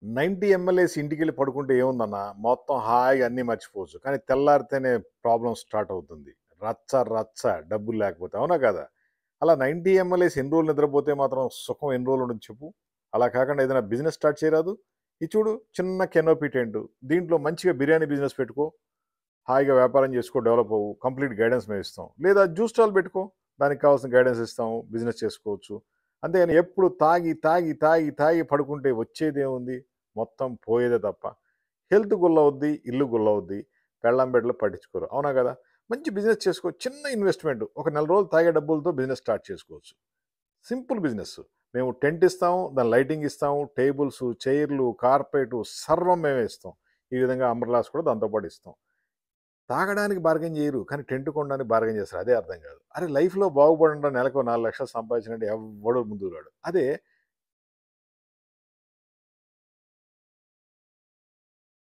90 ఎంఎల్ఏసి ఇంటికెళ్ళి పడుకుంటే ఏముందన్న, మొత్తం హాయిగా అన్నీ మర్చిపోవచ్చు. కానీ తెల్లారితేనే ప్రాబ్లమ్ స్టార్ట్ అవుతుంది. రచ్చ, రచ్చ డబ్బులు లేకపోతే. అవునా కాదా? అలా 90 ఎంఎల్ఏసి ఎన్ని రోజులు నిద్రపోతే మాత్రం సుఖం ఎన్ని రోజులు ఉండదు చెప్పు? అలా కాకుండా ఏదైనా బిజినెస్ స్టార్ట్ చేయరాదు? ఇది చూడు చిన్న కెనోపి టెంట్. దీంట్లో మంచిగా బిర్యానీ బిజినెస్ పెట్టుకో. హాయిగా వ్యాపారం చేసుకో, డెవలప్ అవ్వు. కంప్లీట్ గైడెన్స్ మేమిస్తాం. లేదా జ్యూస్ స్టాల్ పెట్టుకో. దానికి కావాల్సిన గైడెన్స్ ఇస్తాము. బిజినెస్ చేసుకోవచ్చు. అంతేగాని ఎప్పుడు తాగి, తాగి, తాగి, తాగి పడుకుంటే వచ్చేదేముంది? మొత్తం పోయేదే తప్ప. హెల్త్ గుల్లవుద్ది, ఇల్లు గుల్లవుద్ది. పెళ్ళాం బిడ్డలు పట్టించుకోరు. అవునా గదా! మంచి బిజినెస్ చేసుకో. చిన్న ఇన్వెస్ట్‌మెంట్. ఒక నెల రోజులు తాగే డబ్బులతో బిజినెస్ స్టార్ట్ చేసుకోవచ్చు. Simple business. మేము టెంట్ ఇస్తాము, దాని లైటింగ్ ఇస్తాము, టేబుల్సు, చైర్లు, కార్పెటు సర్వం మేమే ఇస్తాం. ఈ విధంగా అంబ్రెల్లాస్ కూడా దాంతో పాటు ఇస్తాం. తాగడానికి బార్గెయిన్ చేయరు. కానీ టెంట్ కొనడానికి బార్గెయిన్ చేస్తారు. అదే అర్థం కాదు. అరే! లైఫ్‌లో బాగుపడంరా నెలకు 4,00,000 సంపాదించాలంటే ఎవ్వడు ముందుకు రాడు. అదే